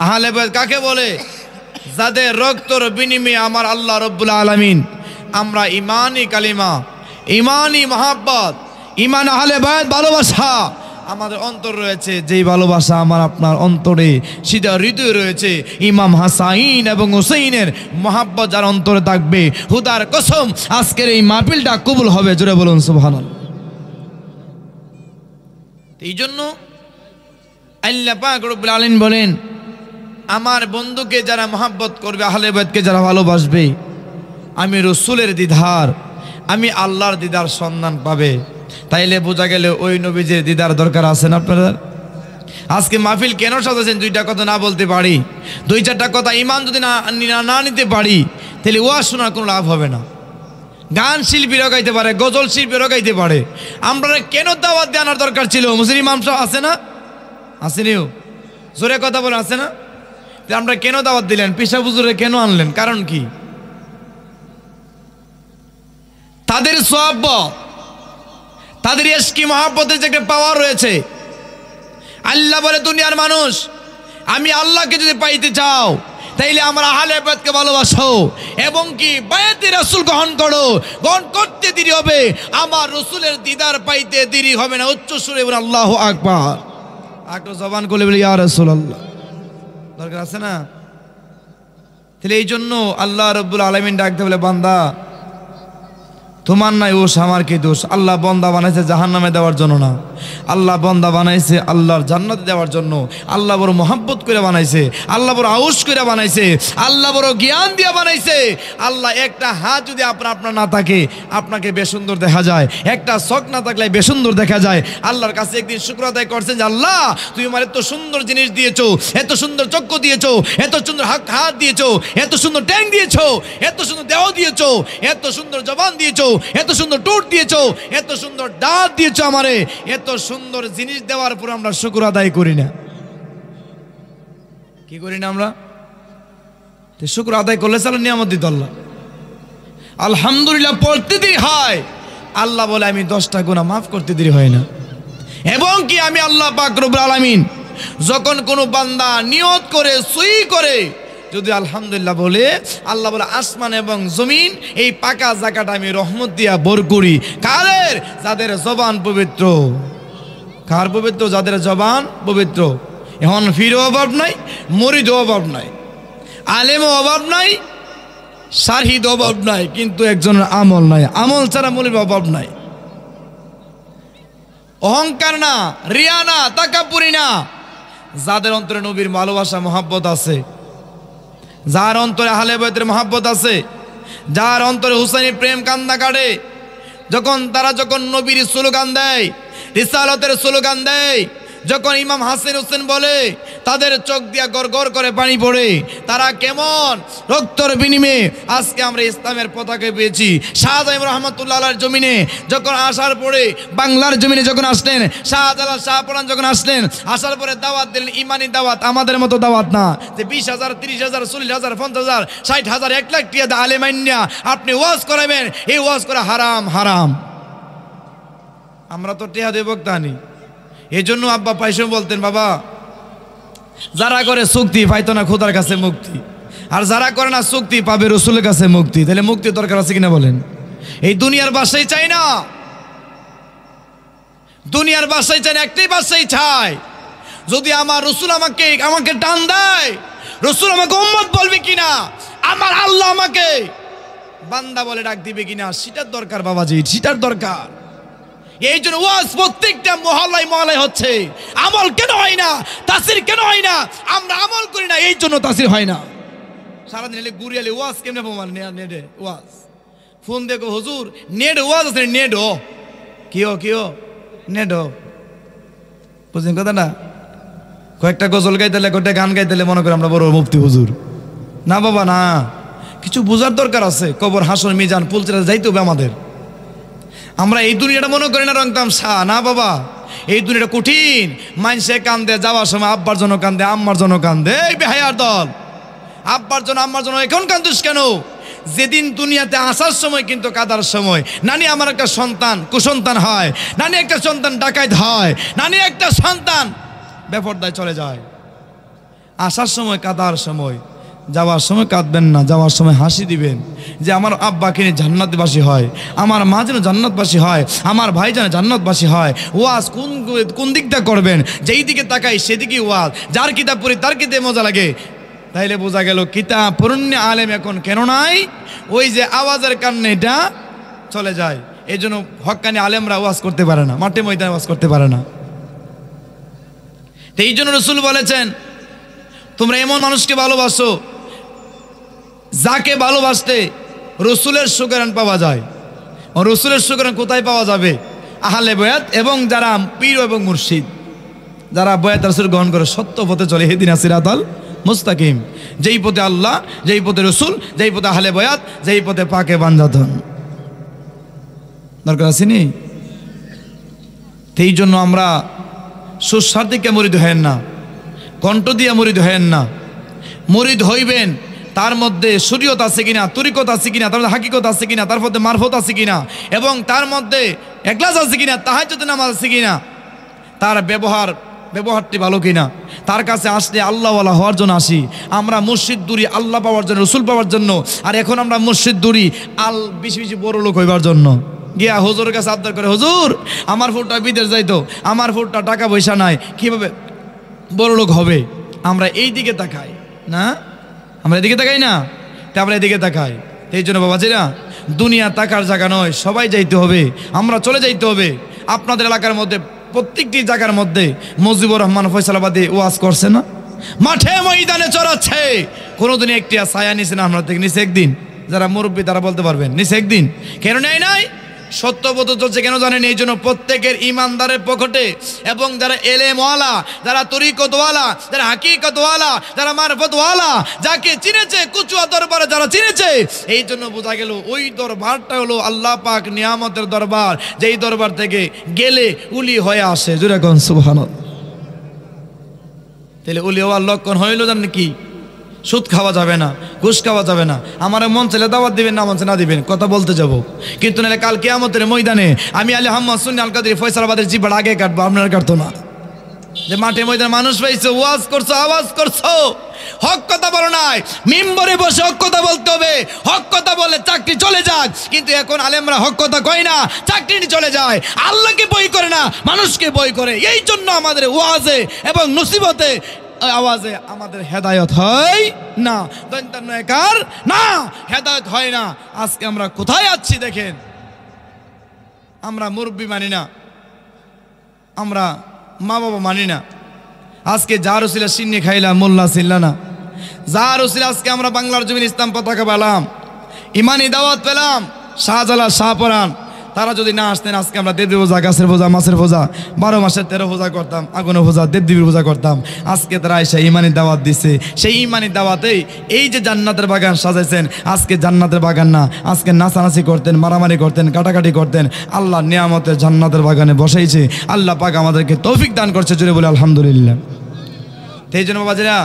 আহলে বাইত কাকে বলে? যাদের রক্তর বিনিময়ে আমার আল্লাহ রব্বুল আলামিন আমরা ইমানি কালিমা, ইমানি মহাব্বত, ইমান আহলে বাইত ভালোবাসা আমাদের অন্তর রয়েছে। যেই ভালোবাসা আমার আপনার অন্তরে সিধা হৃদয় রয়েছে, ইমাম হাসাইন এবং হুসাইনের মহাব্বত যার অন্তরে থাকবে, হুদার কসম আজকের এই মাহফিলটা কবুল হবে। জোরে বলুন সুবহানাল্লাহ। এই জন্য আল্লাহ পাক রব্বুল আলামিন বলেন, আমার বন্ধুকে যারা মহাব্বত করবে, আহলে বাইতকে যারা ভালোবাসবে, আমি রসুলের দিদার, আমি আল্লাহর দিদার সন্ধান পাবে। তাইলে বোঝা গেল ওই নবীজির দিদার দরকার আছে না আপনারা? আজকে মাহফিল কেন সাজাচ্ছেন? দুইটা কথা না বলতে পারি, দুই চারটা কথা ইমান যদি না নিতে পারি, তাহলে ওয়াজ শোনার কোনো লাভ হবে না। গান শিল্পীরাও গাইতে পারে, গজল শিল্পীরাও গাইতে পারে, আমরা কেন দাওয়াত দেওয়ার দরকার ছিল? মুসলিম ইমাম সাহেব আছে না? আসেনিও? জোরে কথা বলে আছে না? আমরা কেন দাওয়াত দিলেন? পেশা হুজুরে কেন আনলেন? কারণ কি? তাদের সওয়াব, তাদের ইশকি মহব্বতের যে একটা পাওয়ার রয়েছে। আল্লাহ বলে, দুনিয়ার মানুষ, আমি আল্লাহকে যদি পাইতে চাও তাইলে আমার আহলে বাইতকে ভালোবাসো এবং কি বায়াতে রাসূল গ্রহণ করো। গ্রহণ করতে দেরি হবে, আমার রাসূলের দিদার পাইতে দেরি হবে না। উচ্চ সুরে বলে আল্লাহু আকবার, একটু জবান খুলে বলি ইয়া রাসূলুল্লাহ। দরকার আছে না? তাহলে এই জন্য আল্লাহ রাব্বুল আলামিন ডাকতে বলে, বান্দা তোমার নাই দোষ, আমার কি দোষ? আল্লাহ বান্দা বানাইছে জাহান্নামে দেওয়ার জন্য না, আল্লাহ বান্দা বানাইছে আল্লাহর জান্নাতে দেওয়ার জন্য। আল্লাহ বড় মহব্বত করে বানাইছে, আল্লাহ বড় আউস করে বানাইছে, আল্লাহ বড় জ্ঞান দিয়ে বানাইছে। আল্লাহ একটা হাত যদি আপনার না থাকে আপনাকে বেসুন্দর দেখা যায়, একটা চোখ না থাকলে বেসুন্দর দেখা যায়। আল্লাহর কাছে একদিন শুকর আদায় করছেন যে আল্লাহ তুমি আমার এত সুন্দর জিনিস দিয়েছো, এত সুন্দর চক্ষু দিয়েছো, এত সুন্দর হাত দিয়েছো, এত সুন্দর ট্যাং দিয়েছো, এত সুন্দর দেহ দিয়েছো, এত সুন্দর জবান দিয়েছো, এত সুন্দর ঠোঁট দিয়েছো, এত সুন্দর দাঁত দিয়েছো আমারে। এত সুন্দর জিনিস দেওয়ার পর আমরা শুকর আদায় করি না। কি করি না আমরা? শুকর আদায় করলে চালো নিয়ামত দিত আল্লাহ। আলহামদুলিল্লাহ পড়তে দেরি হয়, আল্লাহ বলে আমি 10টা গুনাহ মাফ করতে দেরি হয় না। এবং কি আমি আল্লাহ পাক রব্বুল আলামিন যখন কোনো বান্দা নিয়ত করে সই করে যদি আলহামদুলিল্লাহ বলে, আল্লাহ বলে আসমান এবং জমিন এই পাকা জায়গাটা আমি রহমত দিয়া ভর করি। কাদের? যাদের জবান পবিত্র। কার পবিত্র? যাদের জবান পবিত্র। এখন ফিরও অভাব নাই, মরিদও অভাব নাই, আলেমও অভাব নাই, শাহিদ অভাব নাই, কিন্তু একজনের আমল নাই। আমল ছাড়া মরির অভাব নাই। অহংকার না, রিয়া না, তাকাব্বুরি না। যাদের অন্তরে নবীর ভালোবাসা মহব্বত আছে, যার অন্তরে আহলে বাইতের মহব্বত আছে, যার অন্তরে হুসাইনি প্রেম কান্না কাটে, যখন নবীর স্লোগান দেয়, রিসালাতের স্লোগান দেয়, যখন ইমাম হাসান হোসেন বলে, তাদের চোখ দিয়া গড় গড় করে পানি পড়ে। তারা কেমন রক্তর বিনিময়ে আজকে আমরা ইসলামের পতাকা পেয়েছি। শাহজাহান রহমতুল্লাহ আলাইহির জমিনে যখন আসার পরে, বাংলার জমিনে যখন আসলেন, শাহজালাল শাহপরান যখন আসলেন, আসার পরে দাওয়াত দিলেন, ইমানি দাওয়াত, আমাদের মতো দাওয়াত না যে 20,000, 30,000, 40,000, 50,000, 60,000, 1 লাখ টাকা আলেমাইন্যা আপনি ওয়াজ করাবেন। এই ওয়াজ করা হারাম, হারাম। আমরা তো টেহা দেব বক্তানি। এই জন্য আব্বা পাইসম বলতেন, বাবা যারা করে চুক্তি পাইতো না খোদার কাছে মুক্তি, আর যারা করে না চুক্তি পাবে রসুলের কাছে মুক্তি। তাহলে মুক্তির দরকার আছে কিনা বলেন? এই দুনিয়ার বাসাই চাই না, দুনিয়ার বাসাই চাই না, একটাই বাসাই চাই, যদি আমার রসুল আমাকে টান দেয়, রসুল আমাকে উম্মত বলবে কিনা, আমার আল্লাহ আমাকে বান্দা বলে ডাক দিবে কিনা, সেটার দরকার বাবাজি, সেটার দরকার। এই জন্য ওয়াজ প্রত্যেকটা মহল্লায় মহল্লায় হচ্ছে। আমল কেন হয় না? তাসির কেন হয় না? আমরা আমল করি না, এই জন্য তাসির হয় না। সারাদিন এলে গুড়িয়ালে ওয়াজ কেমনে প্রমাণ? নেটে ওয়াজ, ফোন দেখো হুজুর নেট ওয়াজ আছে, নেট ও কিও নেট ও, বুঝলেন কথা না? কয়েকটা গজল গাইতেলে, কয়েকটা গান গাইতেলে মনে করে আমরা বড় মুফতি হুজুর। না বাবা না, কিছু বোঝার দরকার আছে। কবর, হাসর, মিজান, পুলচেরা যাইতে হবে আমাদের। আমরা এই দুনিয়াটা মনে করি না রংতাম শাহ, না বাবা, এই দুনিয়াটা কঠিন। মানুষে কান্দে, যাওয়ার সময় আব্বার জন্য কান্দে, আম্মার জন্য কান্দে। এই বেহায়ার দল, আব্বার জন্য আম্মার জন্য এখন কান্দুস কেন? যেদিন দুনিয়াতে আসার সময় কিন্তু কাদার সময়, নানি আমার একটা সন্তান কুসন্তান হয়, নানি একটা সন্তান ডাকাত হয়, নানি একটা সন্তান বেপরদায় চলে যায়। আসার সময় কাঁদার সময়, যাওয়ার সময় কাঁদবেন না, যাওয়ার সময় হাসি দিবেন যে আমার আব্বাকে নিয়ে জান্নাতবাসী হয়, আমার মা যেন জান্নাতবাসী হয়, আমার ভাই যেন জান্নাতবাসী হয়। ওয়াজ কোন দিকটা করবেন, যেই দিকে তাকাই সেদিকেই ওয়াজ। যার কিতাব পড়ি তার কিতাবে মজা লাগে। তাইলে বোঝা গেল কিতাব পড়ন্য আলেম এখন কেন নাই? ওই যে আওয়াজের কারণে এটা চলে যায়। এই জন্য হক্কানি আলেমরা ওয়াজ করতে পারে না, মাঠে ময়দানে ওয়াজ করতে পারে না। তো এই জন্য রাসূল বলেছেন, তোমরা এমন মানুষকে ভালোবাসো যাকে ভালোবাসতে রসুলের সুকরান পাওয়া যায়। রসুলের সুকরান কোথায় পাওয়া যাবে? আহলে বয়াত এবং যারা পীর এবং মুর্শিদ, যারা বয়াত রাসূল গ্রহণ করে সত্য পথে চলে, ইহদিনাস সিরাতাল মুস্তাকিম, যেই পথে আল্লাহ, যেই পথে রসুল, যেই পথে আহলে বয়াত, যেই পথে পাকে বাঞ্জাতন। দরকার আসেনি? এই জন্য আমরা সুস্বার্থিকে মুরিদ হয়েন না, কণ্ঠ দিয়া মুরিদ হয়েন না। মুরিদ হইবেন তার মধ্যে শরীয়ত আছে কিনা, তরিকত আছে কিনা, তার মধ্যে হাকিকত আছে কিনা, তার মধ্যে মারফত আছে কিনা, এবং তার মধ্যে ইখলাস আছে কিনা, তাহাজ্জুদের নামাজ আছে কিনা, তার ব্যবহারটি ভালো কিনা। তার কাছে আসলে আল্লাহওয়ালা হওয়ার জন্য আসি। আমরা মসজিদ দূরি আল্লাহ পাওয়ার জন্য, রসুল পাওয়ার জন্য। আর এখন আমরা মসজিদ দূরি বেশি বেশি বড় লোক হইবার জন্য। গিয়া হুজুরের কাছে আবদার করে, হুজুর আমার ফুটটা বিদেশ যাইতো, আমার ফুটটা টাকা পয়সা নাই, কিভাবে বড় লোক হবে? আমরা এই দিকে তাকাই না, আমরা এদিকে তাকাই না, তা আমরা এদিকে তাকাই। এই জন্য বাবাজিরা, দুনিয়া তাকার জায়গা নয়, সবাই যাইতে হবে, আমরা চলে যাইতে হবে। আপনাদের এলাকার মধ্যে প্রত্যেকটি জায়গার মধ্যে মুজিবুর রহমান ফয়সালাবাদী ওয়াজ করছে না, মাঠে ময়দানে চড়াচ্ছে। কোনোদিন একটি ছায়া নিছে না আমরা থেকে? নিছে একদিন। যারা মুরব্বী তারা বলতে পারবেন, নিছে একদিন। কেন নেয় নাই? সত্যবোধ চলছে কেন জানেন? এই জন্য প্রত্যেকের ইমানদারের পকেটে, এবং যারা এলেমওয়ালা, যারা তরিকতওয়ালা, যারা হাকিকতওয়ালা, যারা মারফতওয়ালা, যাকে চিনেছে কুচুয়া দরবারে যারা চিনেছে, এই জন্য বোঝা গেল ওই দরবারটা হলো আল্লাহ পাক নিয়ামতের দরবার, যেই দরবার থেকে গেলে উলি হয়ে আসে। জোরে কোন সুবহানাল্লাহ। তাহলে উলি হওয়ার লক্ষণ হইল জানেন কি? সুদ খাওয়া যাবে না, ঘুষ খাওয়া যাবে না। আমার মন ছেলে দাওয়াত দিবেন, না মন না দিবেন, কথা বলতে যাব। কিন্তু নাহলে কাল কিয়ামতের ময়দানে আমি আলী আহমদ সুন্নি আল কাদরি ফয়সালাবাদের জিবাট আগে কাটবো, আপনার কাটতো না। যে মাঠে ময়দানে মানুষ পাইছো, ওয়াজ করছো, আওয়াজ করছো, হক কথা বলো নাই, মিম্বরে বসে হক কথা বলতে হবে। হক কথা বলে চাকরি চলে যাক, কিন্তু এখন আলেমরা হক কথা কয় না, চাকরি চলে যায়। আল্লাহকে বই করে না, মানুষকে বই করে। এই জন্য আমাদের ওয়াজে এবং নসিবতে আওয়াজে আমাদের হেদায়ত হয় না, দৈন্তান্নয়কার না, হেদায়ত হয় না। আজকে আমরা কোথায় আছি দেখেন। আমরা মুরব্বী মানি না, আমরা মা বাবা মানি না। আজকে যার উসিলা সিন্নি খাইলাম, মোল্লা ছিল্লা না। যার উসিলা আজকে আমরা বাংলার জমিন ইসলাম পতাকা পেলাম, ইমানি দাওয়াত পেলাম, শাহজালাল শাহপরান, তারা যদি না আসতেন আজকে আমরা দেবদেবী পূজা, গাছের পূজা, মাছের পূজা, 12 মাসের 13 পূজা করতাম, আগুনের পূজা, দেবদেবীর পূজা করতাম। আজকে তারা এসে ইমানি দাওয়াত দিছে। সেই ইমানি দাওয়াতেই এই যে জান্নাতের বাগান সাজাইছেন, আজকে জান্নাতের বাগান না, আজকে নাচানাচি করতেন, মারামারি করতেন, কাটাকাটি করতেন। আল্লাহ নিয়ামতের জান্নাতের বাগানে বসাইছে। আল্লাহ পাক আমাদেরকে তৌফিক দান করছে, জোরে বলে আলহামদুলিল্লাহ। এই জন্য বাবাজিরা,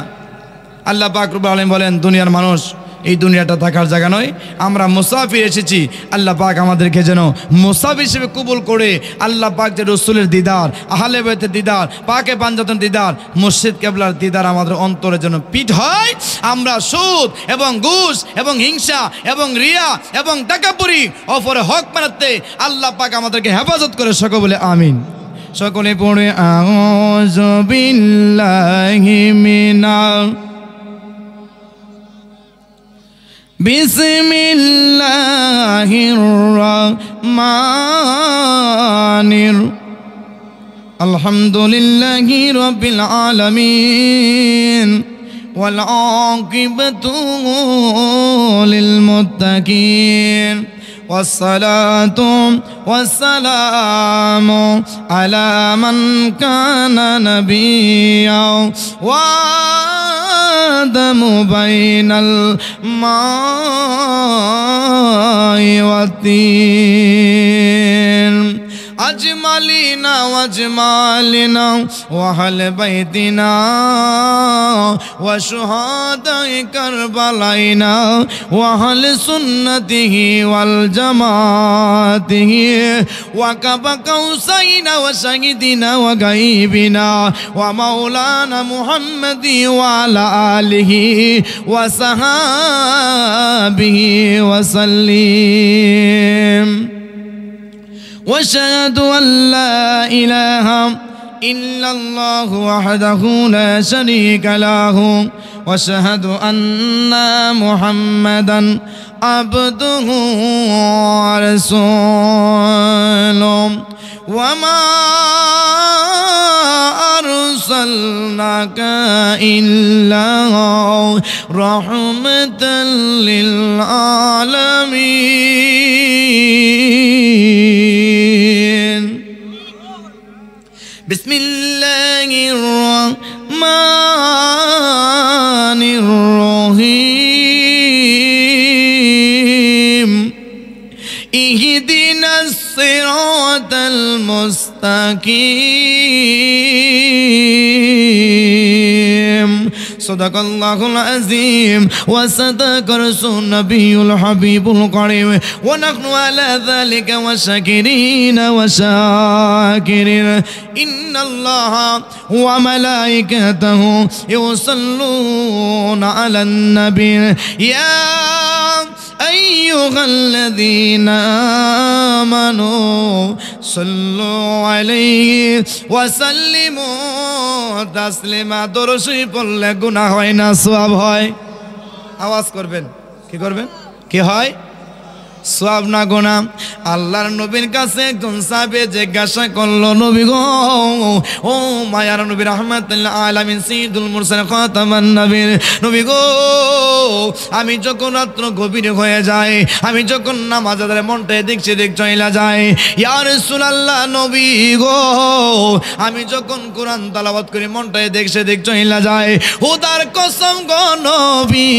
আল্লাহ পাক রব্বুল আলামিন বলেন, দুনিয়ার মানুষ এই দুনিয়াটা থাকার জায়গা নয়, আমরা মুসাফির এসেছি। আল্লাহ পাক আমাদেরকে যেন মুসাফির হিসেবে কবুল করে আল্লাহ পাক যে রসুলের দিদার, আহলে বাইতের দিদার, পাকে পাঞ্জাতন দিদার, মুর্শিদ কেবলার দিদার আমাদের অন্তরে যেন পিঠ হয়। আমরা সুদ এবং ঘুষ এবং হিংসা এবং রিয়া এবং তাকাব্বুরি, অপরে হক মানাতে আল্লাহ পাক আমাদেরকে হেফাজত করে। সকলে বলে আমিন। সকলে পড়ে আউযু বিল্লাহি মিনাল বিসমিল্লাহির রহমানির আলহামদুলিল্লাহি রাব্বিল আলামিন ওয়াল আকিবাতু লিল মুত্তাকিন والصلاة والسلام على من كان نبيا وآدم بين الماء والطين أجملين وأجمالنا وأهل بيتنا وشهداء كربلائنا وأهل سنته والجماعته وقاب قوسين وسيدنا وغيبنا ومولانا محمد وعلى آله وصحابه وسلم وأشهد أن لا إله إلا الله وحده لا شريك له وأشهد أن محمدا عبده ورسوله وما أرسلناك إلا رحمة للعالمين بسم الله الرحمن الرحيم اهدنا الصراط المستقيم صدق الله العظيم وصدق رسول النبي الحبيب الكريم ونحن على ذلك وشاكرين وشاكرين إن الله وملائكته يصلون على النبي يا أيها الذين آمنوا صلوا عليه وسلموا تسليما দরুদ শরীফ পড়লে গুনাহ হয় না সওয়াব হয় আওয়াজ করবেন কি করবেন কি হয় সওয়াব না গুনাহ আল্লাহর নবীর কাছে একজন সাহাবী জিজ্ঞাসা করলো নবী গো ও মায়ার নবী রাহমাতুল আলামিন সাইয়্যিদুল মুরসালিন খাতামান নবীর নবী গো আমি যখন রাত্র গভীর হয়ে যায় আমি যখন নামাজ আদায় মনটা এদিক সেদিক চলে যায় ইয়া রাসূলুল্লাহ নবী গো আমি যখন কোরআন তেলাওয়াত করি মনটা এদিক সেদিক চলে যায় খোদার কসম গো নবী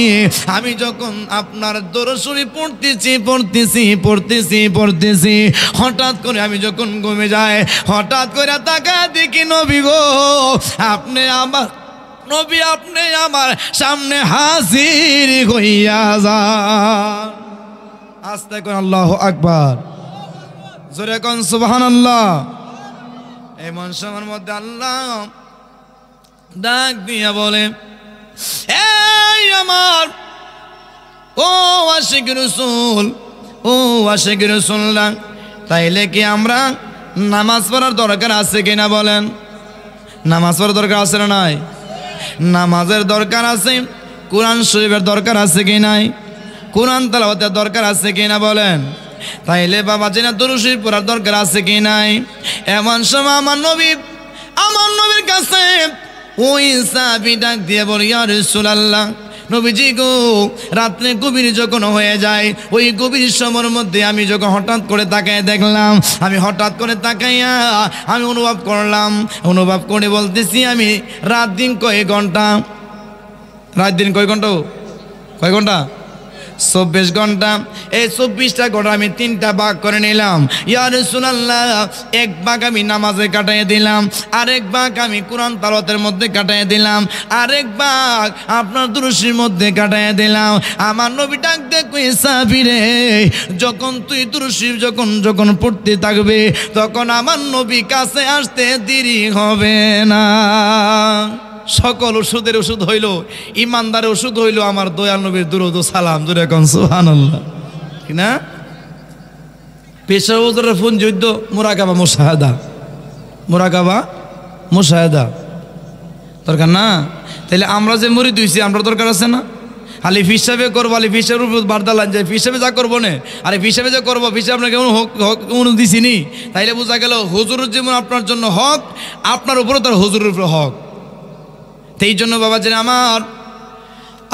আমি যখন আপনার দরুদ শরীফ পড়তেছি হঠাৎ করে আমি যখন ঘুমে যাই হঠাৎ করে তাকায় দেখি নবী গো আপনি আমার নবী আপনি আমার সামনে হাজির হইয়া যান আস্তে কোন আল্লাহু আকবার জোরে কোন সুবহানাল্লাহ এমন সময়ের মধ্যে আল্লাহ ডাক দিয়া বলে এই আমার ও আশিক রাসূল ও আশিক রাসূলুল্লাহ তাইলে কি আমরা নামাজ পড়ার দরকার আছে কিনা বলেন নামাজ পড়ার দরকার আছে না নাই নামাজের দরকার আছে কোরআন শরীফের দরকার আছে কি নাই কোরআন তেলাওয়াতের দরকার আছে কিনা বলেন তাইলে বাবা জিনা দরুদ শরীফ পড়ার দরকার আছে কি নাই এমন সময় আমার নবীর কাছে ওই সাহাবী ডাক দিয়ে বলে ইয়া রাসূলুল্লাহ নবীজি গো রাত্রে গভীর যখন হয়ে যায় ওই গভীর সময়ের মধ্যে আমি যখন হঠাৎ করে তাকায় দেখলাম আমি হঠাৎ করে তাকাইয়া আমি অনুভব করে বলতেছি আমি রাত দিন কয় ঘন্টা 24 ঘন্টা এই 24টা ঘন্টা আমি 3টা ভাগ করে নিলাম ইয়া রাসূলুল্লাহ এক ভাগ আমি নামাজে কাটাইয়া দিলাম আরেক ভাগ আমি কোরআন তেলাওয়াতের মধ্যে কাটাইয়া দিলাম আরেক ভাগ আপনার দুরূদের মধ্যে কাটাইয়া দিলাম আমার নবী ডাক দিয়ে কই সাহাবী রে যখন তুই দুরূদ যখন পড়তে থাকবে তখন আমার নবী কাছে আসতে দেরি হবে না সকল ওষুধের ওষুধ হইল ইমানদারের ওষুধ হইল আমার দয়াল নবীর দুরূদ ও সালাম জোরে কোন সুবহানাল্লাহ কি না পেশাওয়ারের ফোন যুদ্ধ মুরাকাবা মুশাহাদা দরকার না তাহলে আমরা যে মুরিদ হইছি আমরা দরকার আছে না আলিফ হিসাবে করবো আলিফ হিসাবের উপর বার্তা লান যায় হিসাবে যা করবো না আর হিসাবে যা করবো হিসাবে আপনাকে হক দিছিনি তাইলে বোঝা গেল হুজুরের যেমন আপনার জন্য হক আপনার উপরও তার হুজুরের উপর হক এই জন্য বাবা যেন আমার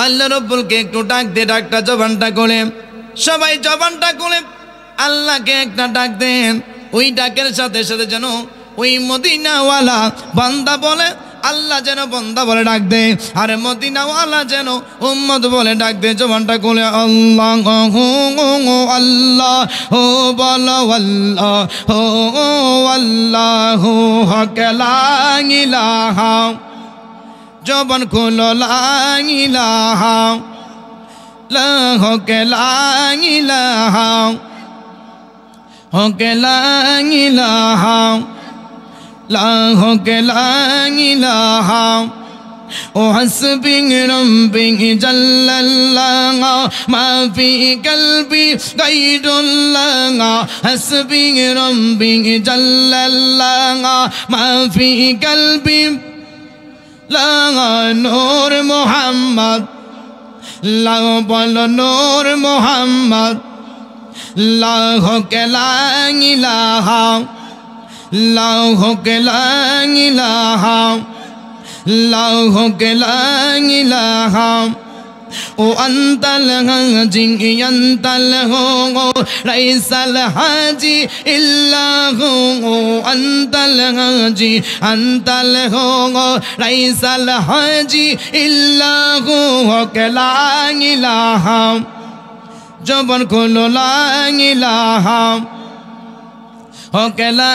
আল্লাহ রব্বুলকে একটু ডাক দে ডাকটা জবানটা করে সবাই জবানটা করে আল্লাহকে একটা ডাক দেন ওই ডাকের সাথে সাথে যেন ওই মদিনাওয়ালা বান্দা বলে আল্লাহ যেন বান্দা বলে ডাক দে, আর মদিনাওয়ালা যেন উম্মত বলে ডাক দে। জবানটা খুলে আল্লাহ আল্লাহ ও বলো আল্লাহ ও আল্লাহ হক লা ইলাহা, জবান খুলো লা ইলাহা লা হক লা ইলাহা হক লা ইলাহা লা হক লা ইলাহা ও হাসবি রব্বি জাল্লাল্লাহ মা ফি কলবি গায়রুল্লাহ, হাসবি রব্বি জাল্লাল্লাহ মা ফি কলবি লা নূর মুহাম্মদ, লা বলো নূর মুহাম্মদ, লা হক লা ইলাহা লা হক লা ইলাহা লা হক লা ইলাহা ও আনতাল হাজি আনতাল হো লাইসাল হাজি ইল্লাহু, আনতাল হাজি আনতাল হো লাইসাল হাজি ইল্লাহু হক লা ইলাহা, জবান খোলো লা ইলাহা হক লা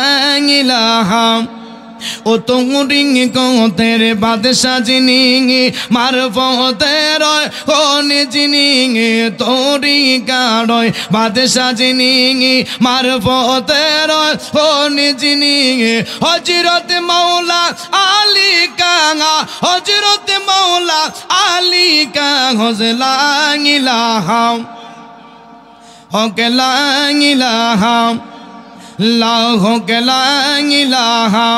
ইলাহা ও তুঙ্গিং কো তেরে বাদশা জিনি মারফতের কোনে জিনি তোরি কাড়য় বাদশা জিনি মারফতের কোনে জিনি হযরত মাওলা আলী কাঙ্গা হযরত মাওলা আলী কাঙ্গা হযলা ইলাহা হক লা ইলাহা লা হক লা ইলাহা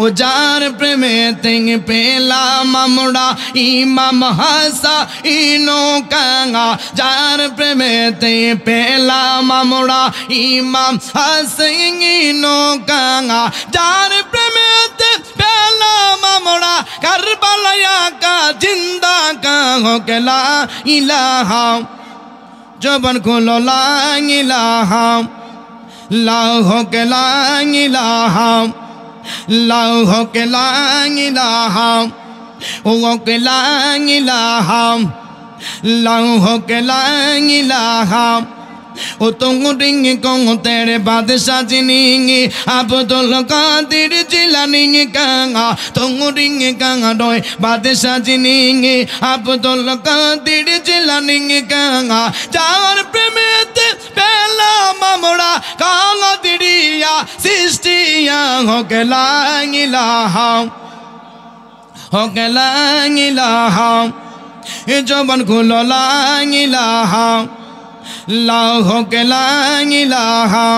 ও যার প্রেমে তেং পেলাম আমরা ইমাম হাসাইনো কাঙ্গা, যার প্রেমে তে পেলাম আমরা ইমাম হাসাইনো কাঙ্গা, যার প্রেমে তে পেলাম আমরা কারবালায়া কা জিন্দা কাঙ্গা কে লা ইলাহা, জবান খোলো লা ইলাহা লা হক লা ইলাহা লা হক লা ইলাহা ও হক লা ইলাহা লা হক লা ইলাহা ও তুঙ্গিং কো তেরে বাদশা জিনি আব্দুল কাদের জিলানি কাঙ্গা, তুঙ্গিং কাঙ্গা ডয় বাদশা জিনি আব্দুল কাদের জিলানি কাঙ্গা, যার প্রেমেতে পেলাম আমরা কাঙ্গা দিরিয়া সৃষ্টিয়া হক লা ইলাহা হক লা ইলাহা, এ জবান খুলো লা ইলাহা লা হক লা ইলাহা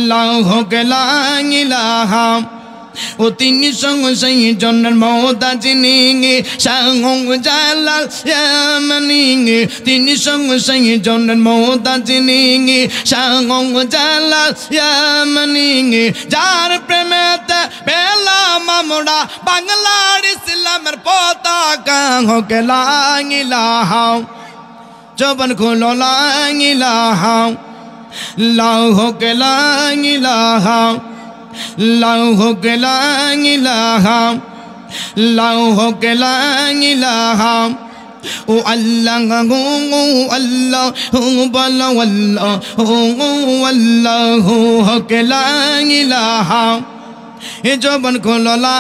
লা হক লা ইলাহা ও তিনি সংশয় জন্মের মওতাজিনি শাহং জালাল ইয়ামানি, তিনি সংশয় জন্মের মওতাজিনি শাহং জালাল ইয়ামানি, যার প্রেমেতে পেলাম আমরা বাংলার ইসলামের পতাকা হক লা ইলাহা, জবান খোলো লা ইলাহা লা হক লা ইলাহা লা হক লা ইলাহা লা হক লা ইলাহা ও আল্লাহ আল্লাহ বলো আল্লাহ আল্লাহ হক লা ইলাহা, এ জবান খোলো লা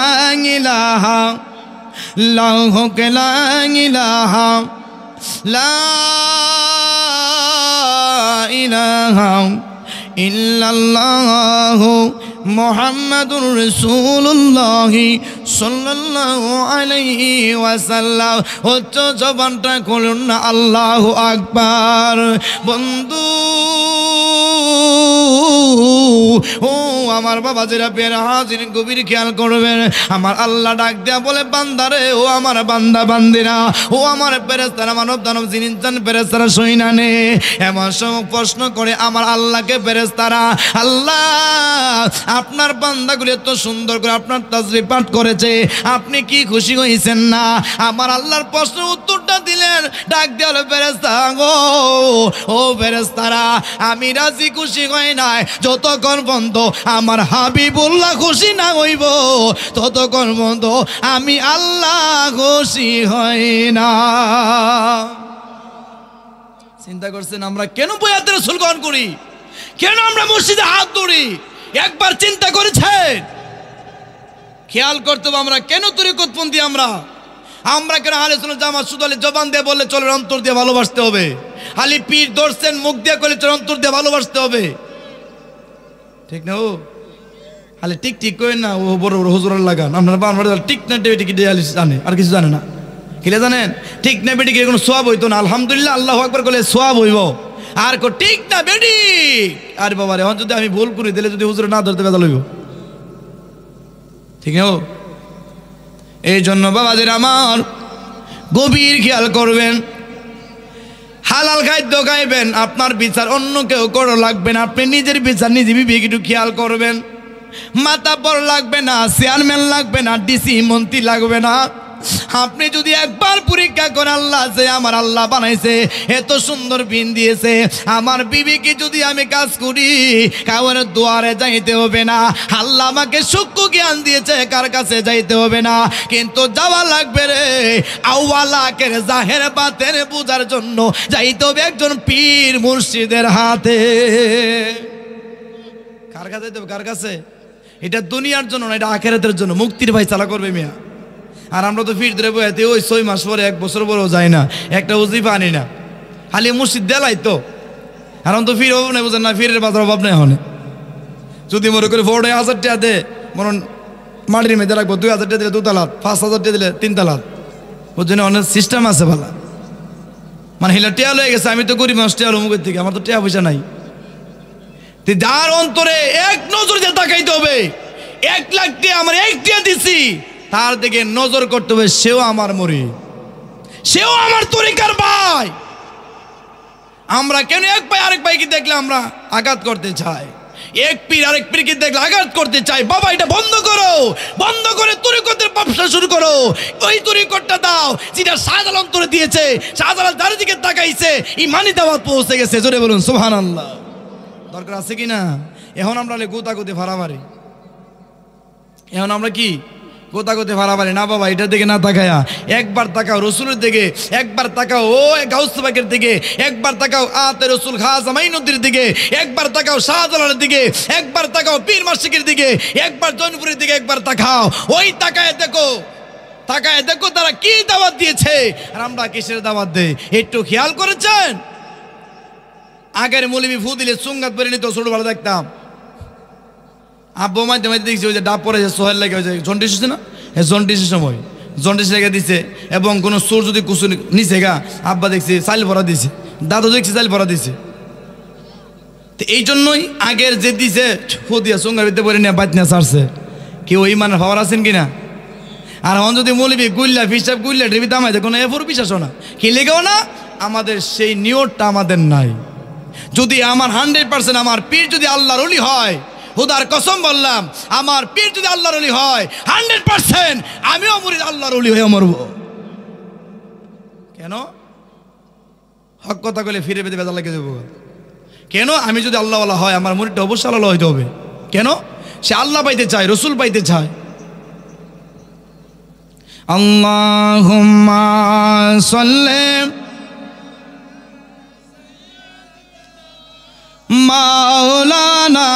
ইলাহা লা হক লা ইলাহা লা ইলাহা ইল্লাল্লাহু মুহাম্মাদুর রাসূলুল্লাহ সাল্লাল্লাহু আলাইহি ওয়াসাল্লাম। উচ্চ জবানটা খুলুন না আল্লাহু আকবার। বন্ধু ও আমার বাবা যারা পেরা হাজির গভীর খেয়াল করবেন, আমার আল্লাহ ডাক দেয়া বলে বান্দারে, ও আমার বান্দা বান্দিরা, ও আমার ফেরেশতারা, মানব দানব জিন জান ফেরেশতারা সইনা নে। এমন সব প্রশ্ন করে আমার আল্লাহকে ফেরেশতারা, আল্লাহ আপনার বান্দাগুলো এত সুন্দর করে আপনার তাসবিহ পাঠ করেছে, আপনি কি খুশি হইছেন না? আমার আল্লাহর প্রশ্নের উত্তরটা দিলেন, ডাক দেওয়া ফেরেশতা গো, ও ফেরেশতারা আমি রাজি খুশি হই নাই যতক্ষণ পর্যন্ত আমার হাবিবুল্লাহ খুশি না হইব ততক্ষণ পর্যন্ত আমি আল্লাহ খুশি হই না। চিন্তা করছেন আমরা কেন বয়াতে রাসূল গ্রহণ করি, কেন আমরা মসজিদে হাত ধরি? একবার চিন্তা করেছেন? খেয়াল করতে হবে আমরা কেন তরিকতপন্থী। আমরা কেন আহলে সুন্নাত জামাত শুধু জবান দিয়ে বললে চলে, অন্তর দিয়ে ভালোবাসতে হবে। খালি পীর ধরছেন মুখ দিয়ে করলে চলে, অন্তর দিয়ে ভালোবাসতে হবে, ঠিক না? ও খালি টিক টিক করেন না, ও বড় বড় হুজুর লাগান। আপনার বাবার টিক না বেটিকে জানে, আর কিছু জানে না। কিলে জানেন ঠিক না বেটিকে কোনো সোয়াব হইতো না। আলহামদুলিল্লাহ আল্লাহু আকবার করলে সোয়াব হইব। আর ঠিক না বেটি, আরে বাবা রে, এখন যদি আমি ভুল করি দিলে যদি হুজুরে না ধরতে বেজাল হইব, ঠিক না? এই জন্য বাবাদের আমার গভীর খেয়াল করবেন, হালাল খাদ্য খাইবেন, আপনার বিচার অন্য কেউ করা লাগবে না, আপনি নিজের বিচার নিজে বিবেক একটু খেয়াল করবেন। মাতাব্বর লাগবে না, চেয়ারম্যান লাগবে না, ডিসি মন্ত্রী লাগবে না। আপনি যদি একবার পরীক্ষা করেন, আল্লাহ যে আমার আল্লাহ বানাইছে, এত সুন্দর বিন দিয়েছে, আমার বিবিকে যদি আমি কাজ করি কাউর দুয়ারে যাইতে হবে না। আল্লাহ আমাকে সূক্ষ্ম জ্ঞান দিয়েছে, কার কাছে যাইতে হবে না, কিন্তু যাওয়া লাগবে রে আউয়ালাকের জাহের বাতের বুঝার জন্য যাইতে হবে একজন পীর মুর্শিদের হাতে। কার কাছে যাইতে হবে? কার কাছে? এটা দুনিয়ার জন্য না, এটা আখিরাতের জন্য, মুক্তির ভাই চালা করবে মিয়া। আর আমরা তো ফির ধরে বইতে ওই 6 মাস পরে 1 বছর পরেও যায় না, একটা উজিফা আনি না, খালি মসজিদ দেলাই তো। এখন তো ফির অভাব নেই, বুঝেন না, ফিরের বাজার অভাব নেই। এখন যদি মনে করি 4,000 টাকা দে, মনে মাটির মেয়েদের রাখবো, 2,000 টাকা দিলে 2 তালাত, 5,000 টাকা দিলে 3 তালাত, বুঝছেন? অনেক সিস্টেম আছে ভালো। মানে হিলা টেয়া লয়ে গেছে, আমি তো গরিব মানুষ, টেয়া মুখের থেকে, আমার তো টেয়া পয়সা নাই। যার অন্তরে এক নজর দিয়ে তাকাইতে হবে, 1 লাখ টাকা আমার 1 টাকা দিছি, তার দিকে নজর করতে হবে, সেও আমার মুরিদ, সেও আমার তরিকার ভাই। আমরা কেন এক ভাই আরেক ভাইকে দেখলে আমরা আঘাত করতে চাই, এক পীর আরেক পীরকে দেখলে আঘাত করতে চাই? বাবা এটা বন্ধ করো, বন্ধ করে তরিকতের ব্যবসা শুরু করো। ওই তরিকতটা দাও যেটা শাহজালাল অন্তরে দিয়েছে, শাহজালাল যার দিকে তাকাইছে, ইমানি দাওয়াত পৌঁছে গেছে। জোরে বলুন সুবহানাল্লাহ। দরকার আছে কি না? এখন আমরা গোতাগুতি ভাড়াবাড়ি, এখন আমরা কি গোতাগতি ভাড়াবাড়ি না? বাবা এটার দিকে না তাকায়া একবার তাকাও রসুলের দিকে, একবার তাকাও ও গাউস পাকের দিকে, একবার তাকাও আতে রসুল খাজা মাইনুদ্দিনের দিকে, একবার তাকাও শাহজালালের দিকে, একবার তাকাও পীর মাশিকের দিকে, একবার জৈনপুরের দিকে একবার তাকাও। ওই তাকায় দেখো, তাকায় দেখো তারা কি দাওয়াত দিয়েছে আর আমরা কিসের দাওয়াত দেই, একটু খেয়াল করেছেন? আগের মৌলবি ফু দিলে সুঙ্গাত পরে নিত, ছোটবেলা দেখতাম। আব্বু মাঝে মাঝে দেখছি ওই যে ডাব পরে সোহেল লেগে ওই যে জন্ডিস হচ্ছে না, জন্ডিসের সময় জন্ডিস লেগে দিছে, এবং কোনো সুর যদি কুসু নিচে গা, আব্বা দেখছি চাইল ভরা দিছে, দাদু দেখছি চাইল ভরা দিছে। তো এই জন্যই আগের যে দিছে ফু দিয়া সুঙ্গার ভিতরে পরে নিয়ে বাদ নিয়ে ছাড়ছে। কেউ ইমানের ভাবার আছেন কিনা? আর এখন যদি মৌলবি গুল্লা ফিসাব গুল্লা ডেবি দামাই দেয়, কোনো এফর বিশ্বাস না, কি লেগেও না, আমাদের সেই নিয়তটা আমাদের নাই। যদি আমার 100% আমার পীর যদি আল্লাহর ওলি হয়, খুদার কসম বললাম, আমার পীর যদি আল্লাহর ওলি হয় 100% আমিও মুরিদ আল্লাহর ওলি হয়ে মরব। কেন? হক কথা বলে ফিরে পেতে বেজাল লাগে দেবো কেন? আমি যদি আল্লাহওয়ালা হয়, আমার মুরিদটা অবশ্যই আল্লাহ হইতে হবে। কেন? সে আল্লাহ পাইতে চায়, রসুল পাইতে চায়। আল্লাহুম্মা সাল্লি মাওলানা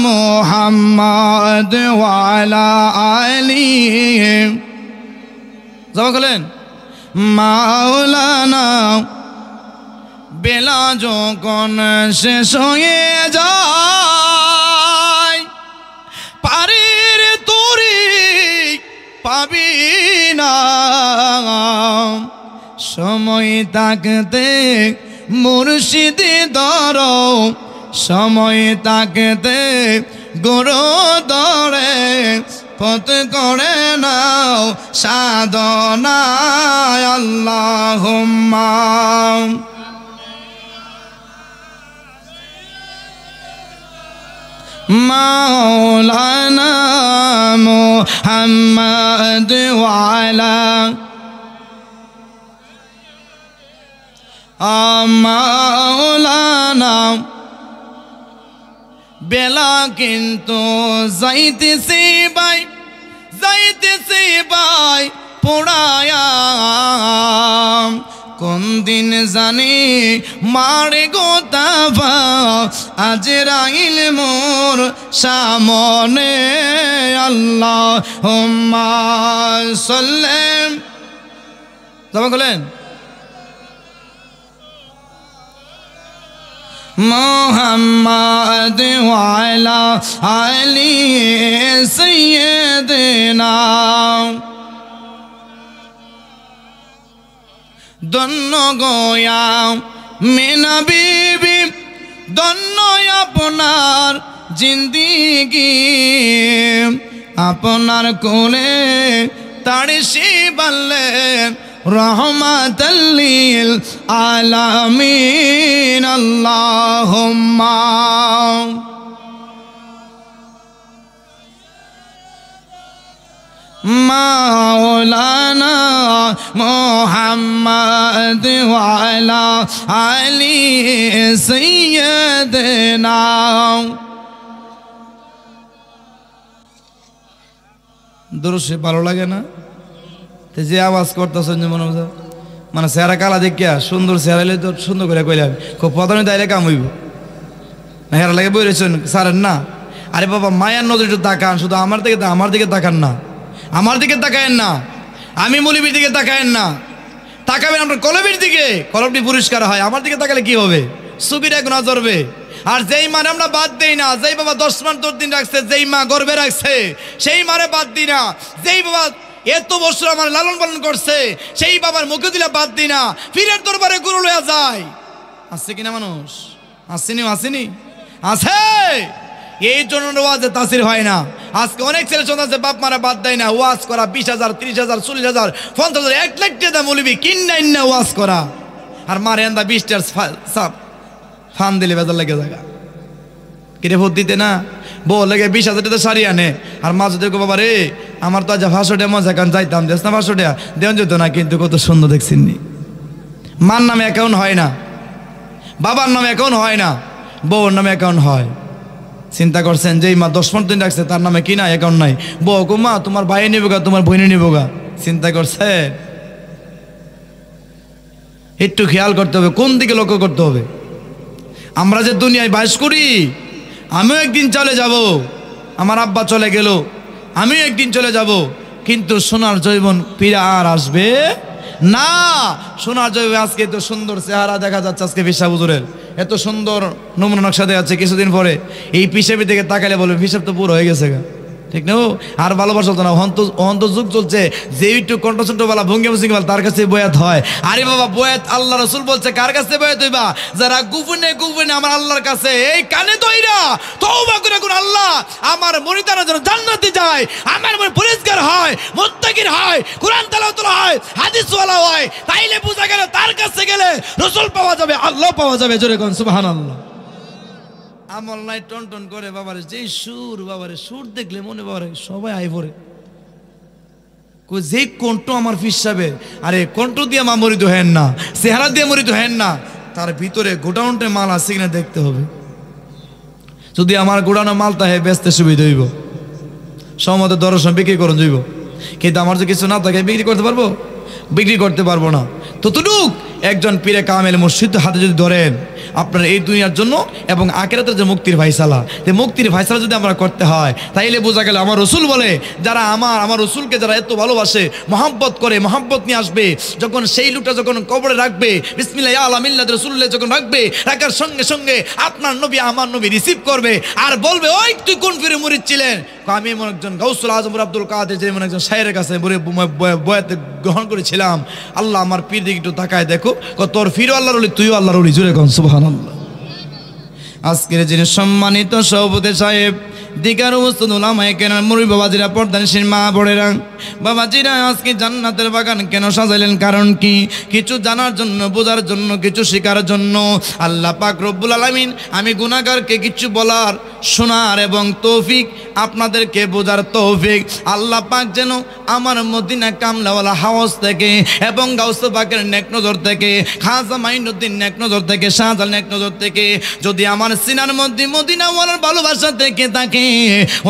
মুহাম্মদ ওয়া আলা আলিহি, জবাব করেন মাওলানা। বেলা যখন শেষ হয়ে যায়, পারের তরি পাবি না, সময় থাকতে মুর্শিদি ধর, সময় থাকতে গুরু ধরে, পথ করে নাও সাধনা। আল্লাহুম্মা মাওলানা মুহাম্মদ ওয়া আলা মাওলানা বেলা কিন্তু যাইতেছে ভাই পোড়ায়া, কোন দিন জানি মারে গোতাবা আজরাইল মোর সামনে। আল্লাহুম্মা সাল্লি, জমা করলেন মুহাম্মাদ ওয়া আলা আলি সাইয়্যিদিনা। ধন্য গোয়া মিনা বিবি, ধন্য আপনার জিন্দিগি, আপনার কোলে তাড়িশি বললে রহমাতাল লিল আলামিন। আল্লাহুম্মা মাওলানা মুহাম্মদ ওয়া আলা আলি সাইয়্যিদিনা। দরুশে ভালো লাগে না? যে আওয়াজ করতেছেন যে মনে হচ্ছে মানে চেহারা কালা দেখিয়া সুন্দর চেহারা তো সুন্দর করে কইলাম খুব প্রধান তাইলে কাম হইব না, হেরা লাগে বই রয়েছেন সারেন না। আরে বাবা মায়ার নজর একটু তাকান, শুধু আমার দিকে তাকান না, আমার দিকে তাকায়েন না, আমি মৌলবীর দিকে তাকায়েন না, তাকাবেন আপনার কলবের দিকে, কলবটি পরিষ্কার হয়। আমার দিকে তাকালে কি হবে? সুবিরা গুনাহ ধরবে। আর যেই মানে আমরা বাদ দেই না, যেই বাবা 10 মাস 10 দিন রাখছে, যেই মা গর্ভে রাখছে সেই মারে বাদ দিই না, যেই বাবা এত বছর আমার লালন পালন করছে সেই বাবার মুখে দিলা বাদ দিই না, পীরের দরবারে গুরু লইয়া যায়। আছে কিনা মানুষ? আসেনি আছে। এই জন্য ওয়াজে তাসির হয় না। আজকে অনেক ছেলে সন্তান আছে বাপ মারা বাদ দেয় না, ওয়াজ করা 20,000 30,000 40,000 50,000 1 লাখ টাকা মৌলবি কিন্নাইন না ওয়াজ করা, আর মারে এন্দা 20 টার ফান দিলে বেজার লাগে জায়গা কিরে ভোট দিতে না বউ লেগে 20,000 টাকা সারি আনে, আর মাঝে দেখো বাবা রে আমার তো আজ 500 টাকা মজা কান যাইতাম দেশ না 500 টাকা দেওয়া যেত না, কিন্তু কত সুন্দর দেখছেননি। মার নামে অ্যাকাউন্ট হয় না, বাবার নামে অ্যাকাউন্ট হয় না, বউর নামে অ্যাকাউন্ট হয়। চিন্তা করছেন যেই মা 10 দিন রাখছে তার নামে কি না অ্যাকাউন্ট নাই, বউ গো মা তোমার ভাই নিব গা, তোমার বোনে নিব গা। চিন্তা করছে? একটু খেয়াল করতে হবে, কোন দিকে লক্ষ্য করতে হবে। আমরা যে দুনিয়ায় বাস করি, আমিও একদিন চলে যাব, আমার আব্বা চলে গেল, আমিও একদিন চলে যাব, কিন্তু সোনার জৈবন ফিরে আর আসবে না। সোনার জৈবন আজকে তো সুন্দর চেহারা দেখা যাচ্ছে, আজকে পিসা হুজুরের এত সুন্দর নমুনা নকশা দেওয়া আছে, কিছুদিন পরে এই পিসাবি থেকে তাকালে বলবে পিসাব তো পুরো হয়ে গেছে গা, ঠিক না? আর ভালোবাসা হতো না, অন্ত যুগ চলছে, যে একটু কণ্ঠসণ্ঠবালা ভঙ্গি ভঙ্গিমাল তার কাছে বয়াত হয়। আরে বাবা বয়াত আল্লাহ রসুল বলছে কার কাছে বয়াত হইবা? যারা গোপনে আমার আল্লাহর কাছে এই কানে দইরা তওবা করে কোন আল্লাহ আমার মুরিদারা যেন জান্নাতে যায়, আমার মন পরিষ্কার হয়, মুত্তাকির হয়, কোরআন তেলাওয়াত হয়, হাদিস ওয়ালা হয়, তাইলে বুঝা গেল তার কাছে গেলে রসুল পাওয়া যাবে, আল্লাহ পাওয়া যাবে। জোরে কোন সুবহানাল্লাহ। আমল নাই টন টন করে বাবারে, যেই সুর বাবারে, সুর দেখলে মনে বাবারে সবাই আই পড়ে, যে কণ্ঠ আমার ফিসাবে, আরে কণ্ঠ দিয়ে মা মরিত হেন না, চেহারা দিয়ে মরিত হেন না, তার ভিতরে গোডাউনটে মাল আছে কিনা দেখতে হবে। যদি আমার গোডাউনে মাল তাহে বেচতে সুবিধা হইব, সমতে দর্শন বিক্রি করুন যাইব, কিন্তু আমার যে কিছু না থাকে বিক্রি করতে পারবো? বিক্রি করতে পারবো না। ততটুক একজন পীরে কামেল মুর্শিদ হাতে যদি ধরেন, আপনার এই দুনিয়ার জন্য এবং আখিরাতের যে মুক্তির ফায়সালা, এই মুক্তির ফায়সালা যদি আমরা করতে হয়, তাইলে বোঝা গেল আমার রসুল বলে যারা আমার রসুলকে যারা এত ভালোবাসে, মহব্বত করে, মহব্বত নিয়ে আসবে, যখন সেই লোকটা যখন কবরে রাখবে, বিসমিল্লাহ আলা মিল্লাত রাসূলুল্লাহ যখন রাখবে, রাখার সঙ্গে সঙ্গে আপনার নবী আমার নবী রিসিভ করবে আর বলবে ওই তুই কোন পীরে মুরিদ ছিলেন? আমি এমন একজন গাউসুল আজম আব্দুল কাদের যে এমন একজন শায়েরের কাছে বয়াতে গ্রহণ করেছিলাম। আল্লাহ আমার পীর দিকে একটু তাকায় দেখো, তোর ফিরও আল্লাহর ওলি, তুইও আল্লাহর ওলি। জোরে কোন সুবহানাল্লাহ। আজকের যিনি সম্মানিত সভাপতি সাহেব দিকার উপস্থিত ওলামায়ে কেরাম, মুরব্বি বাবাজিরা, পর্দানিশীন মা বোনেরা, বাবাজিরা, আজকে জান্নাতের বাগান কেন সাজাইলেন, কারণ কি? কিছু জানার জন্য, বোঝার জন্য, কিছু শেখার জন্য। আল্লাহ পাক রব্বুল আলামিন আমি গুনাহগারকে কিছু বলার, শোনার এবং তৌফিক, আপনাদেরকে বোঝার তৌফিক আল্লাহ পাক যেন আমার মদিনা কামলাওয়ালা হাউস থেকে এবং গাউসে পাকের নেক নজর থেকে, খাজা মাইনুদ্দিন নেক নজর থেকে, শাহজালাল নেক নজর থেকে যদি আমার সিনার মধ্যে মদিনাওয়ালার ভালোবাসা থেকে থাকে,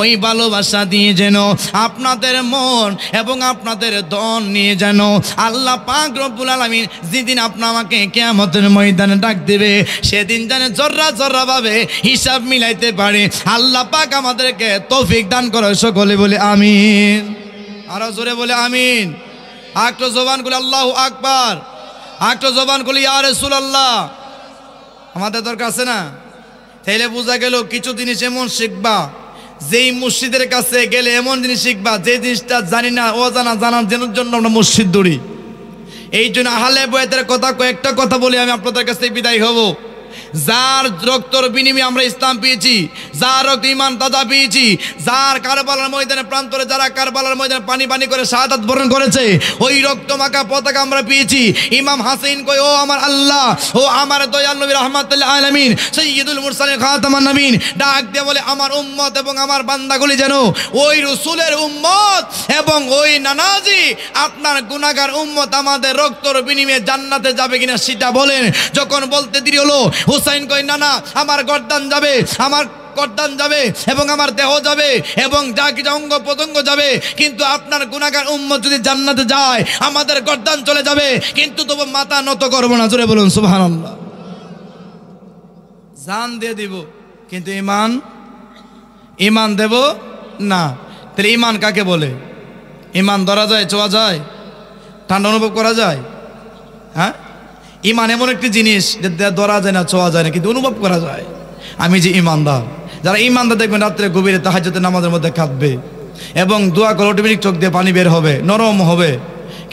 ওই ভালোবাসা দিয়ে যেন আপনাদের মন এবং আপনাদের ধন নিয়ে যেন আল্লাহ পাক রব্বুল আলামিন যেদিন আমাকে কিয়ামতের ময়দানে ডাক দিবে, সেদিন যেন জর্রা জর্রা ভাবে হিসাব মিলাইতে পারে। আল্লাহ পাক আমাদেরকে তৌফিক দান করে, সকলে বলে আমিন। আরো জোরে বলে আমিন। আরেকটু জবান খুলে আল্লাহু আকবার, আরেকটু জবান খুলে ইয়া রাসূলুল্লাহ। আমাদের দরকার আছে না? তাইলে বোঝা গেল কিছু জিনিস এমন শিখবা, যেই মসজিদের কাছে গেলে এমন জিনিস শিখবা যে জিনিসটা জানি না, অজানা জানার জন্য আমরা মসজিদ দৌড়ি। এই জন্য আহলে বাইতের কথা, কয়েকটা কথা বলে আমি আপনাদের কাছে বিদায় হব। যার রক্তর বিনিময়ে আমরা ইসলাম পেয়েছি, যার রক্ত ঈমান তাজা পেয়েছি, যার কারবালার ময়দানে প্রান্তরে যারা কারবালার ময়দানে পানি পানি করে শাহাদাত বরণ করেছে, ওই রক্ত মাখা পতাকা আমরা পেয়েছি। ইমাম হাসাইন কই, ও আমার আল্লাহ, ও আমার দয়াল নবী রাহমাতুল আলামিন সাইয়্যিদুল মুরসালিন খাতামান নবীন, ডাক দিয়ে বলে আমার উম্মত এবং আমার বান্দাগুলি যেন ওই রাসূলের উম্মত এবং ওই নানাজি আপনার গুনাহগার উম্মত আমাদের রক্তর বিনিময়ে জান্নাতে যাবে কিনা সেটা বলেন। যখন বলতে দেরি হলো, হুসাইন কই না না, আমার গর্দান যাবে, আমার গর্দান যাবে এবং আমার দেহ যাবে এবং যা কিছু অঙ্গ প্রত্যঙ্গ যাবে, কিন্তু আপনার গুনাহগার উম্মত যদি জান্নাতে যায় আমাদের গর্দান চলে যাবে, কিন্তু তবু মাথা নত করব না। জোরে বলুন সুবহানাল্লাহ। জান দিয়ে দিব কিন্তু ইমান দেব না। তাহলে ইমান কাকে বলে? ইমান ধরা যায়, ছোঁয়া যায়, ঠান্ডা অনুভব করা যায়? হ্যাঁ, ইমান এমন একটি জিনিস যে ধরা যায় না, ছোঁয়া যায় না, কিন্তু অনুভব করা যায় আমি যে ইমানদার। যারা ইমানদার দেখবেন রাত্রে গভীরে তাহাজ্জুদের নামাজের মধ্যে কাঁদবে এবং দোয়া করে অটোমেটিক চোখ দিয়ে পানি বের হবে, নরম হবে,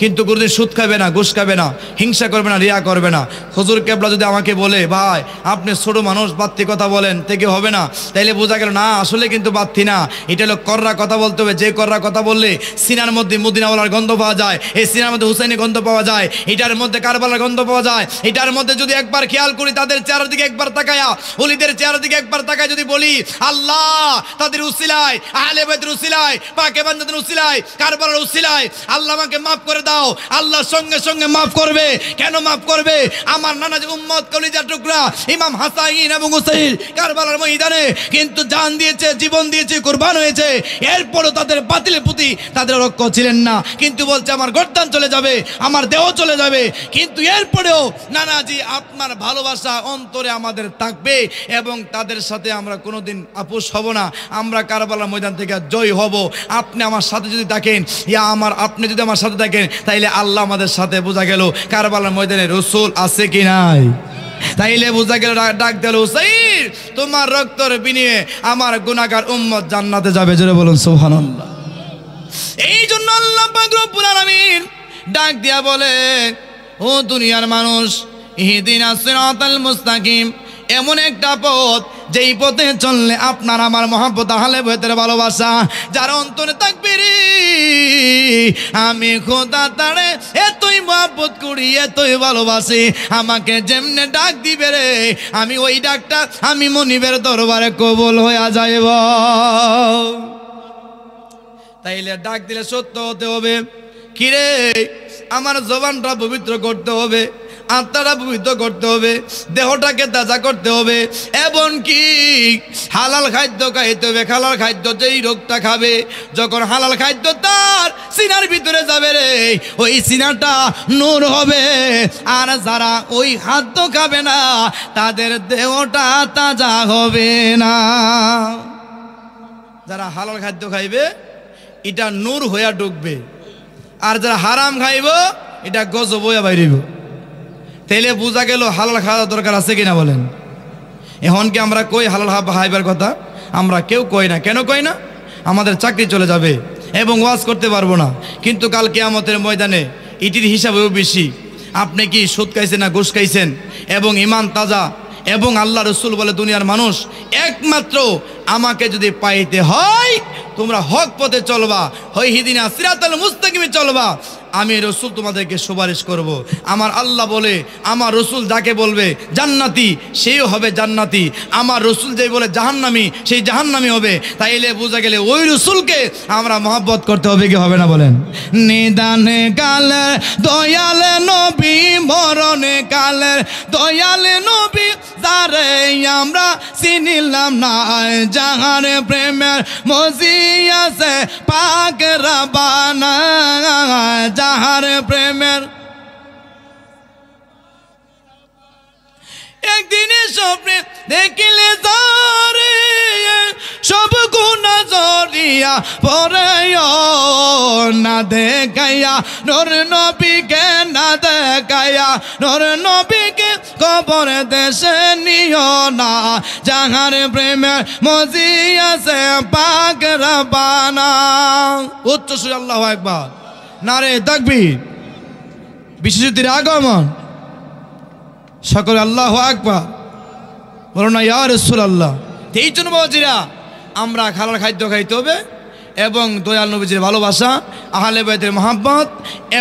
কিন্তু কোনোদিন সুদ খাবে না, ঘুষ খাবে না, হিংসা করবে না, রিয়া করবে না। হুজুর কেবলা যদি আমাকে বলে, ভাই আপনি ছোট মানুষ, বাত্তি কথা বলেন, থেকে হবে না, তাইলে বোঝা গেল না আসলে কিন্তু বাত্তি না, এটা হলো কররা কথা বলতে হবে। যে কররা কথা বললে সিনার মধ্যে মদিনাওয়ালার গন্ধ পাওয়া যায়, এই সিনার মধ্যে হুসাইনের গন্ধ পাওয়া যায়, এটার মধ্যে কারবালার গন্ধ পাওয়া যায়। এটার মধ্যে যদি একবার খেয়াল করি, তাদের চেহারার দিকে একবার তাকায়া, ওলিদের চেহারার দিকে একবার তাকায় যদি বলি, আল্লাহ তাদের উসিলায়, আহলে বাইতের উসিলায়, পাকে বান্দাদের উসিলায়, কারবালার উসিলায় আল্লাহ আমাকে মাফ করে দাও, আল্লাহ সঙ্গে সঙ্গে মাফ করবে। কেন মাফ করবে? আমার নানাজি উম্মত কলিজার টুকরা ইমাম হাসাইন এবং হুসাইন কারবালার ময়দানে কিন্তু জান দিয়েছে, জীবন দিয়েছে, কুরবান হয়েছে, এরপরও তাদের বাতিলের প্রতি তাদের রক্ষ ছিলেন না, কিন্তু বলছে আমার গর্দান চলে যাবে, আমার দেহ চলে যাবে, কিন্তু এরপরেও নানাজি আপনার ভালোবাসা অন্তরে আমাদের থাকবে এবং তাদের সাথে আমরা কোনোদিন আপোষ হব না, আমরা কারবালার ময়দান থেকে জয় হব। আপনি আমার সাথে যদি থাকেন, আপনি যদি আমার সাথে থাকেন, তাইলে আল্লাহ আমাদের সাথে। বোঝা গেল কারবালার ময়দানে রাসূল আছে কি নাই? তাইলে বোঝা গেল ডাক দিল, হুসাইন তোমার রক্তের বিনিময়ে আমার গুনাহগার উম্মত জান্নাতে যাবে। জোরে বলুন সুবহানাল্লাহ। এই জন্য আল্লাহ পাক রব্বুল আলামিন ডাক দিয়া বলে, ও দুনিয়ার মানুষ, ইহদিনাস সিরাতাল মুস্তাকিম, এমন একটা পথ যেই পথে চললে আপনার আমার মহব্বত, আহলে বাইতের ভালোবাসা যার অন্তরে থাকবে রে, আমি খোদা তারে এতই মহব্বত করি, এতই ভালোবাসি, আমাকে যেমনে ডাক দিবে রে, আমি ওই ডাকটা আমি মনিবের দরবারে কবুল হইয়া যাইব। তাইলে ডাক দিলে সত্য হতে হবে। কিরে, আমার জবানটা পবিত্র করতে হবে, আত্মাটা পবিত্র করতে হবে, দেহটাকে তাজা করতে হবে, এবং কি হালাল খাদ্য খাইতে হবে। হালাল খাদ্য যেই রোগটা খাবে, যখন হালাল খাদ্য তার সিনার ভিতরে যাবে রে, ওই সিনাটা নূর হবে, আর যারা ওই খাদ্য খাবে না তাদের দেহটা তাজা হবে না। যারা হালাল খাদ্য খাইবে এটা নূর হইয়া ঢুকবে, আর যারা হারাম খাইব এটা গজব হইয়া বাইরিব। তাইলে বোঝা গেল হালাল খাওয়া দরকার আছে কিনা বলেন? এখন কি আমরা কই হালাল খাইবার কথা? আমরা কেউ কই না। কেন কই না? আমাদের চাকরি চলে যাবে এবং ওয়াজ করতে পারবো না, কিন্তু কাল কিয়ামতের ময়দানে ইটির হিসাবেও বেশি। আপনি কি সুদ খাইছেন না ঘুষ খাইছেন এবং ইমান তাজা এবং আল্লাহ রসুল বলে দুনিয়ার মানুষ একমাত্র আমাকে যদি পাইতে হয় তোমরা হক পথে চলবা, হয় হিদিনা সিরাতাল মুস্তাকিমে চলবা, আমি রসুল তোমাদেরকে সুপারিশ করব। আমার আল্লাহ বলে আমার রসুল যাকে বলবে জান্নাতি সেও হবে জান্নাতি, আমার রসুল যেই বলে জাহান্নামী সেই জাহান্নামী হবে। তাইলে বোঝা গেলে ওই রসুলকে আমরা মহব্বত করতে হবে কি হবে না বলেন? নিদানে কালে দয়াল নবী, মরণে কালে দয়াল নবী, যারে আমরা চিনিলাম না, যাহার প্রেমের মজিয়াছে পাক রব্বানা, যাহার প্রেমের একদিন স্বপ্নে দেখিলে যারে সব গুনাহ জড়িয়া পড়ে, না দেখাইয়া নূর নবীকে, না দেখাইয়া নূর নবীকে কবর দেশে নিও না, যাহার প্রেমের মজিয়াছে পাক রব্বানা। উচ্চ সুরে আল্লাহু আকবার, নারে তাকবীর, বিশ্বজিতের আগমন, সকলে আল্লাহু আকবার বলো না ইয়া রাসূলুল্লাহ। এই জন্য বাবাজিরা আমরা হালাল খাদ্য খাইতে হবে এবং দয়াল নবীজির ভালোবাসা, আহলে বাইতের মহব্বত,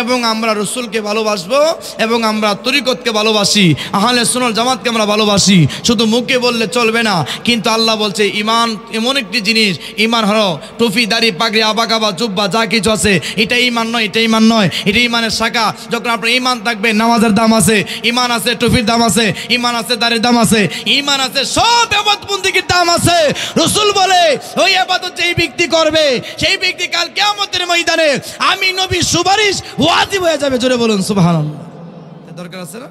এবং আমরা রসুলকে ভালোবাসবো এবং আমরা তরিকতকে ভালোবাসি, আহলে সুন্নাত জামাতকে আমরা ভালোবাসি। শুধু মুখে বললে চলবে না, কিন্তু আল্লাহ বলছে ইমান এমন একটি জিনিস, ইমান হলো টুপি দাড়ি পাগড়ি আবাকাবা জুব্বা যা কিছু আছে, এটা ইমান নয়, এটা ইমান নয়, এটা ইমানের শাখা। যখন আপনার ইমান থাকবে নামাজের দাম আছে, ইমান আছে টুপির দাম আছে, ইমান আছে দাড়ির দাম আছে, ইমান আছে সব ইবাদত বন্দেগীর দাম আছে। রসুল বলে ওই ইবাদত যেই ব্যক্তি করবে সেই ব্যক্তি কাল কিয়ামতের ময়দানে আমি নবীর সুপারিশ ওয়াজিব হয়ে যাবে। জোরে বলুন সুবহানাল্লাহ। দরকার আছে না?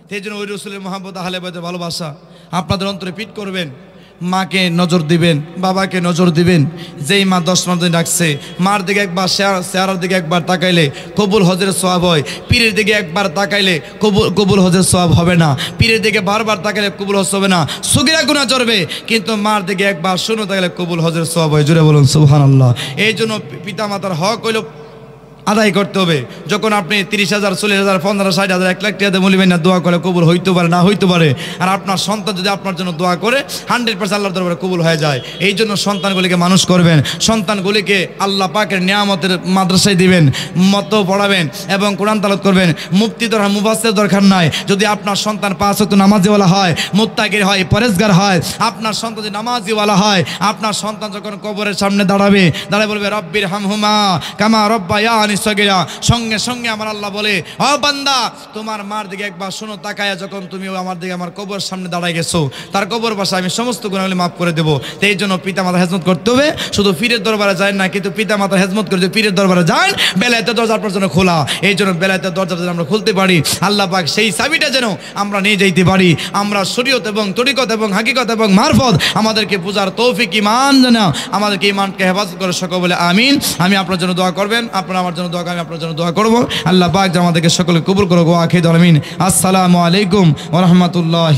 সেই জন্য ওই রসুলের মহব্বত, আহলে বাইতের ভালোবাসা আপনাদের অন্তরে ফিট করবেন। মাকে নজর দিবেন, বাবাকে নজর দিবেন। যেই মা 10 মাস দিন রাখছে, মার দিকে একবার চেহারার দিকে একবার তাকাইলে কবুল হজের সওয়াব হয়, পীরের দিকে একবার তাকাইলে কবুল হজের সওয়াব হবে না, পীরের দিকে বারবার তাকাইলে কবুল হজ হবে না, সগীরা গুনাহ চড়বে, কিন্তু মার দিকে একবার শুনো তাকাইলে কবুল হজের সওয়াব হয়। জোরে বলুন সুবহানাল্লাহ। এই জন্য পিতা মাতার হক হইল আদায় করতে হবে। যখন আপনি 30,000 40,000 15,000 60,000 1 লাখ টাকা মূল্যবান না দোয়া করে কবুল হইতে পারে না হইতে পারে, আর আপনার সন্তান যদি আপনার জন্য দোয়া করে 100% আল্লাহর দরবারে কবুল হয়ে যায়। এই জন্য সন্তানগুলিকে মানুষ করবেন, সন্তানগুলিকে আল্লাহ পাকের নিয়ামতের মাদ্রাসায় দিবেন, মত পড়াবেন এবং কোরআন তেলাওয়াত করবেন। মুফতি দরকার, মুফাসসির দরকার নাই। যদি আপনার সন্তান 5 ওয়াক্ত নামাজিওয়ালা হয়, মুত্তাকির হয়, পরেজগার হয়, আপনার সন্তান যদি নামাজিওয়ালা হয়, আপনার সন্তান যখন কবরের সামনে দাঁড়ায় বলবে রব্বির হামহুমা কামা রব্বায়ানি সগীরা, সঙ্গে সঙ্গে আমার আল্লাহ বলে ও বান্দা তোমার মার দিকে একবার শোনো তাকায়া, যখন তুমি আমার দিকে আমার কবর সামনে দাঁড়ায় গেছো, তার কবর পাশে আমি সমস্ত গুনাহগুলি মাফ করে দেবো। এই জন্য পিতা মাতার হেজমত করতে হবে। শুধু পীরের দরবারে যায় না, কিন্তু পিতা মাতার হেজমত করে যদি পীরের দরবারে যান, বেলায়েতের দরজা আপনার জন্য খোলা। এই জন্য বেলায়েতের দরজা যেন আমরা খুলতে পারি, আল্লাহ পাক সেই চাবিটা যেন আমরা নিয়ে যাইতে পারি। আমরা শরীয়ত এবং তরিকত এবং হাকিকত এবং মারফত আমাদেরকে পূজার তৌফিক, ইমান যেন আমাদেরকে ইমানকে হেফাজত করে সকলে বলে আমিন। আমি আপনার জন্য দোয়া করবেন, আপনারা আমার জন্য দোয়া, আমি আপনার জন্য দোয়া করব। আল্লাহ পাক যেন আমাদেরকে সকলে কবুল করুক। ওয়া আখিরু আমিন। আসসালামু আলাইকুম ওয়া রাহমাতুল্লাহি।